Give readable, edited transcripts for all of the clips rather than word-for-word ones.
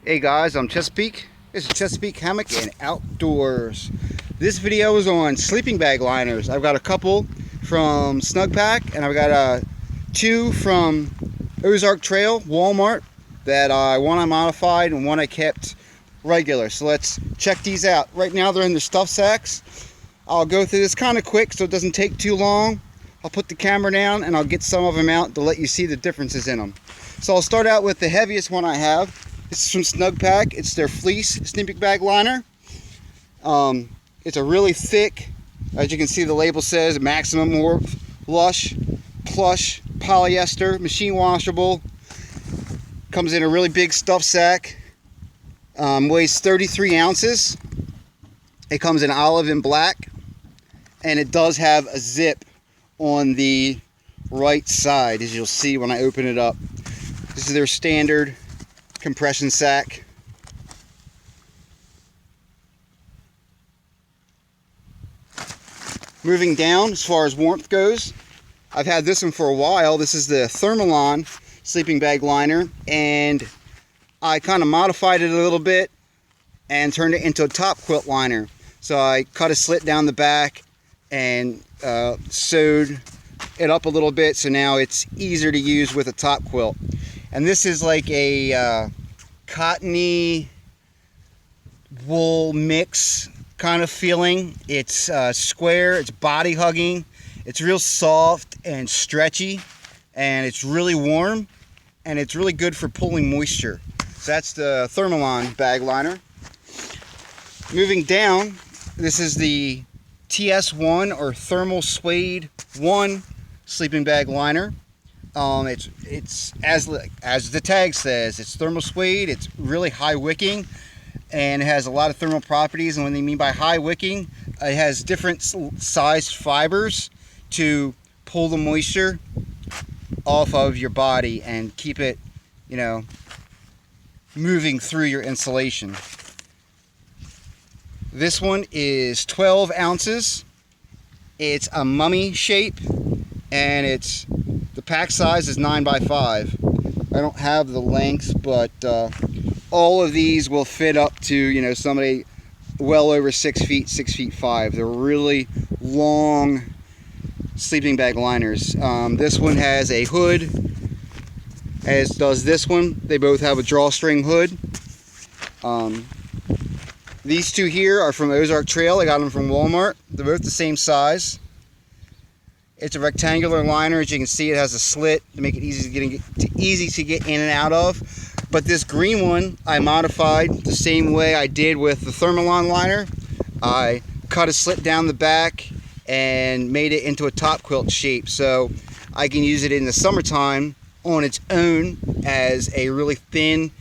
Hey guys, I'm Chesapeake. This is Chesapeake Hammock and Outdoors. This video is on sleeping bag liners. I've got a couple from Snugpak and I've got two from Ozark Trail, Walmart, that one I modified and one I kept regular. So let's check these out. Right now they're in the stuff sacks. I'll go through this kind of quick so it doesn't take too long. I'll put the camera down and I'll get some of them out to let you see the differences in them. So I'll start out with the heaviest one I have. This is from Snugpak. It's their fleece sleeping bag liner. It's a really thick, as you can see the label says, maximum warmth, lush, plush, polyester, machine washable. Comes in a really big stuff sack. Weighs 33 ounces. It comes in olive and black. And it does have a zip on the right side, as you'll see when I open it up. This is their standard compression sack. Moving down, as far as warmth goes, I've had this one for a while. This is the Thermalon sleeping bag liner, and I kind of modified it a little bit and turned it into a top quilt liner. So I cut a slit down the back and sewed it up a little bit, so now it's easier to use with a top quilt. And this is like a cottony wool mix kind of feeling. It's square, it's body hugging, it's real soft and stretchy, and it's really warm, and it's really good for pulling moisture. So that's the Thermalon bag liner. Moving down, this is the TS1 or Thermal Suede 1 sleeping bag liner. It's as the tag says, it's thermal suede. It's really high wicking and it has a lot of thermal properties. And what they mean by high wicking, it has different sized fibers to pull the moisture off of your body and keep it, you know, moving through your insulation. This one is 12 ounces. It's a mummy shape, and the pack size is 9x5. I don't have the lengths, but all of these will fit up to, you know, somebody well over 6 feet, 6'5". They're really long sleeping bag liners. This one has a hood, as does this one. They both have a drawstring hood. These two here are from Ozark Trail. I got them from Walmart. They're both the same size. It's a rectangular liner. As you can see, it has a slit to make it easy to get in and out of. But this green one I modified the same way I did with the Thermalon liner. I cut a slit down the back and made it into a top quilt shape, so I can use it in the summertime on its own as a really thin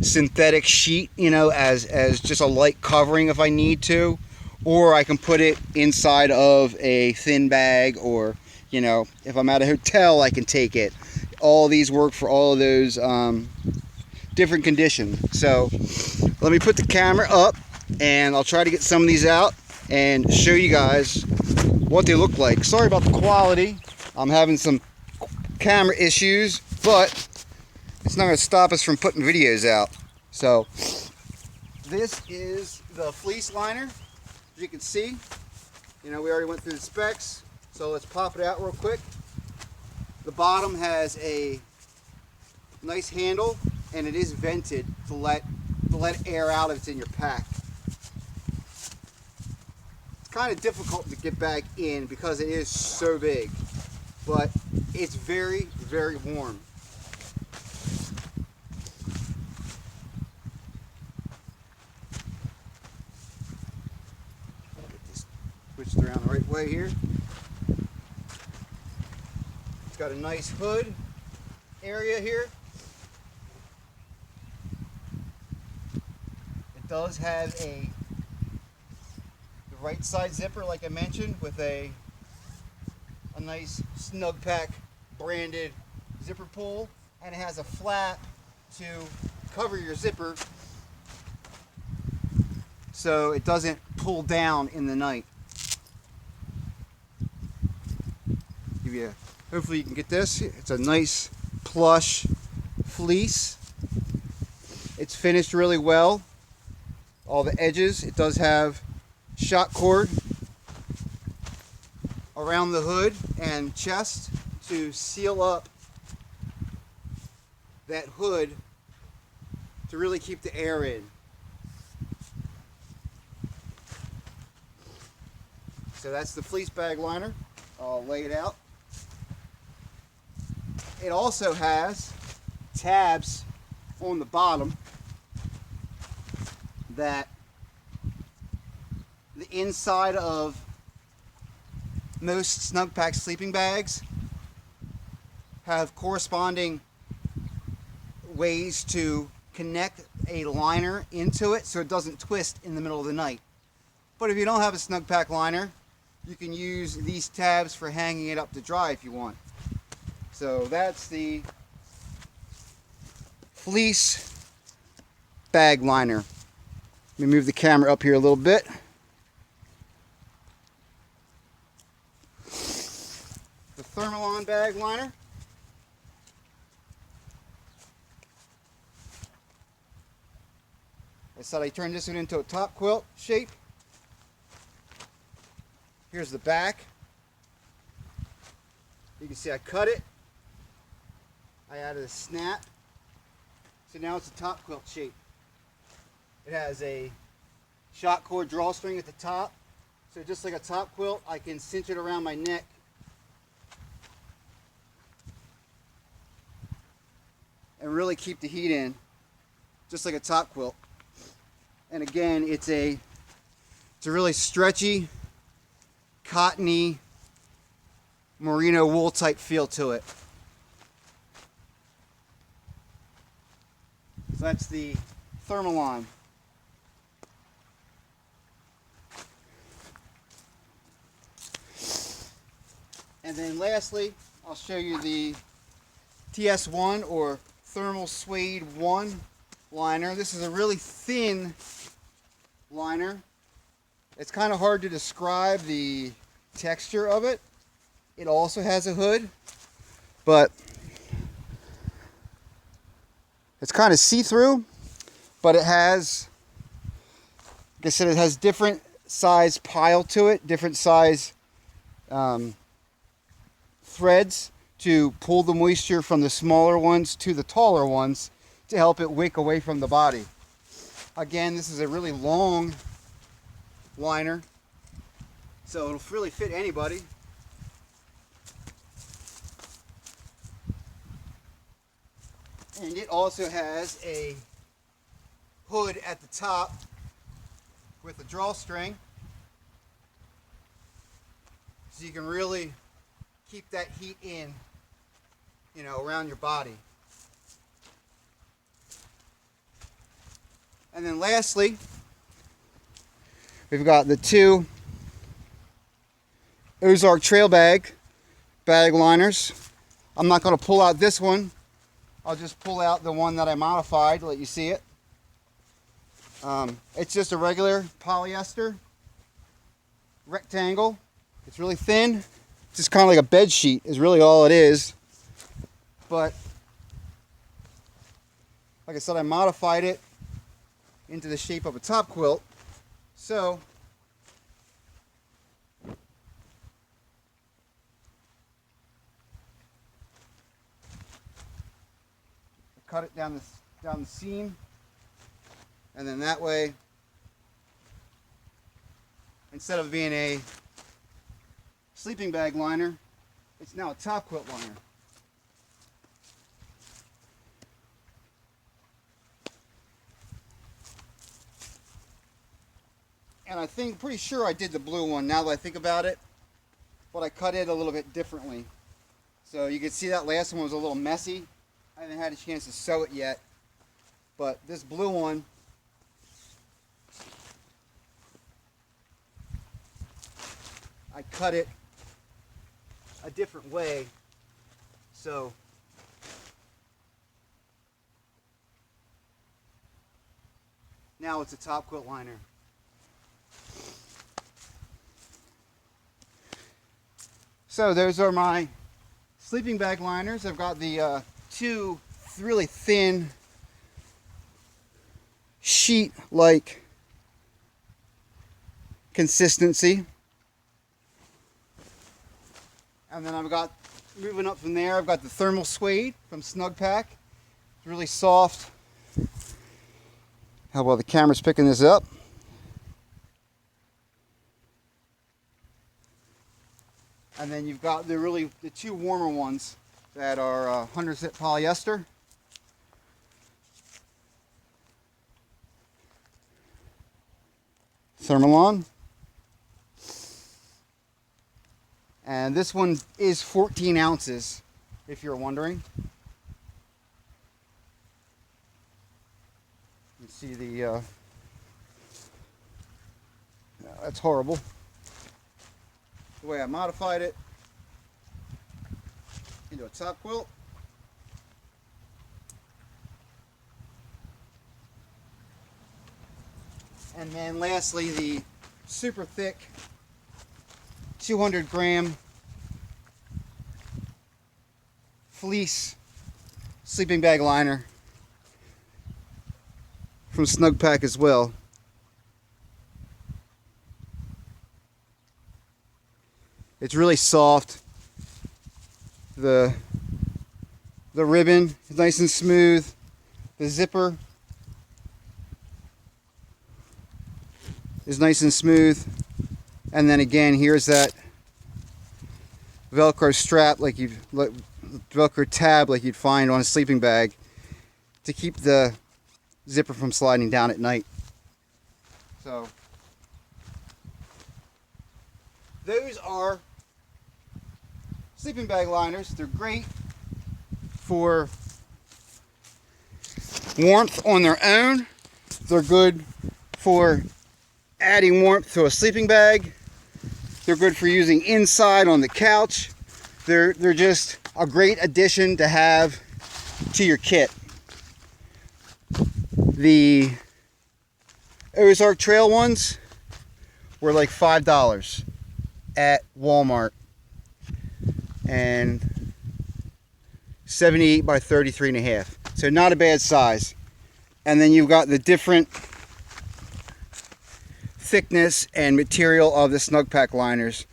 synthetic sheet, you know, as just a light covering if I need to, or I can put it inside of a thin bag, or, you know, if I'm at a hotel I can take it. All these work for all of those different conditions. So let me put the camera up and I'll try to get some of these out and show you guys what they look like. Sorry about the quality. I'm having some camera issues, but it's not going to stop us from putting videos out. So this is the fleece liner. As you can see, you know, we already went through the specs, so let's pop it out real quick. The bottom has a nice handle, and it is vented to let air out if it's in your pack. It's kind of difficult to get back in because it is so big, but it's very, very warm. Switched around the right way here. It's got a nice hood area here. It does have the right side zipper, like I mentioned, with a nice Snugpak branded zipper pull, and it has a flap to cover your zipper so it doesn't pull down in the night. Hopefully you can get this. It's a nice plush fleece. It's finished really well. All the edges. It does have shock cord around the hood and chest to seal up that hood to really keep the air in. So that's the fleece bag liner. I'll lay it out. It also has tabs on the bottom that the inside of most Snugpak sleeping bags have corresponding ways to connect a liner into it so it doesn't twist in the middle of the night. But if you don't have a Snugpak liner, you can use these tabs for hanging it up to dry if you want. So that's the fleece bag liner. Let me move the camera up here a little bit. The Thermalon bag liner. I said I turned this one into a top quilt shape. Here's the back. You can see I cut it. I added a snap. So now it's a top quilt shape. It has a shock cord drawstring at the top. So just like a top quilt, I can cinch it around my neck. And really keep the heat in, just like a top quilt. And again, it's a really stretchy, cottony, merino wool type feel to it. So that's the Thermalon. And then lastly, I'll show you the TS1 or Thermal Suede 1 liner. This is a really thin liner. It's kind of hard to describe the texture of it. It also has a hood, but it's kind of see-through, but it has, like I said, it has different size pile to it, different size threads to pull the moisture from the smaller ones to the taller ones to help it wick away from the body. Again, this is a really long liner, so it'll really fit anybody. And it also has a hood at the top with a drawstring, so you can really keep that heat in, you know, around your body. And then lastly, we've got the two Ozark Trail bag liners. I'm not going to pull out this one. I'll just pull out the one that I modified to let you see it. It's just a regular polyester rectangle. It's really thin. It's just kind of like a bed sheet is really all it is. But like I said, I modified it into the shape of a top quilt. So cut it down the seam, and then that way, instead of being a sleeping bag liner, it's now a top quilt liner. And I think, pretty sure I did the blue one now that I think about it, but I cut it a little bit differently. So you can see that last one was a little messy. I haven't had a chance to sew it yet, but this blue one, I cut it a different way, so now it's a top quilt liner. So those are my sleeping bag liners. I've got the two really thin sheet-like consistency. And then I've got, moving up from there, I've got the Thermal Suede from Snugpak. It's really soft. How well the camera's picking this up. And then you've got the two warmer ones that are 100% polyester. Thermalon. And this one is 14 ounces, if you're wondering. You can see the, that's horrible. The way I modified it into a top quilt. And then lastly, the super thick 200 gram fleece sleeping bag liner from Snugpak as well. It's really soft. The ribbon is nice and smooth. The zipper is nice and smooth. And then again, here's that Velcro strap, Velcro tab like you'd find on a sleeping bag to keep the zipper from sliding down at night. So those are sleeping bag liners. They're great for warmth on their own. They're good for adding warmth to a sleeping bag. They're good for using inside on the couch. They're just a great addition to have to your kit. The Ozark Trail ones were like $5 at Walmart, and 78 by 33.5, so not a bad size. And then you've got the different thickness and material of the Snugpak liners,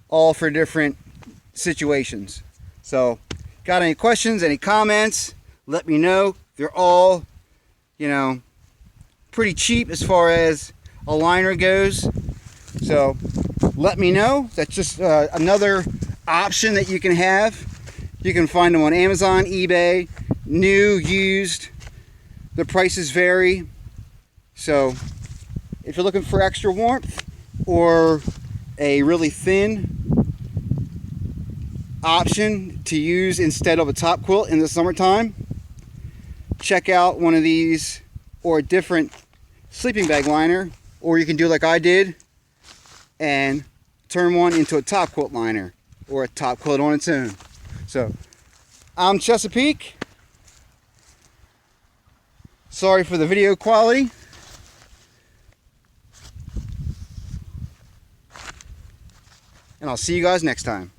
all for different situations. So got any questions, any comments, let me know. They're all, you know, pretty cheap as far as a liner goes, so let me know. That's just another option that you can have. You can find them on Amazon, eBay, new, used. The prices vary. So if you're looking for extra warmth or a really thin option to use instead of a top quilt in the summertime, check out one of these or a different sleeping bag liner, or you can do like I did and turn one into a top quilt liner or a top quilt on its own. So I'm Chesapeake. Sorry for the video quality. And I'll see you guys next time.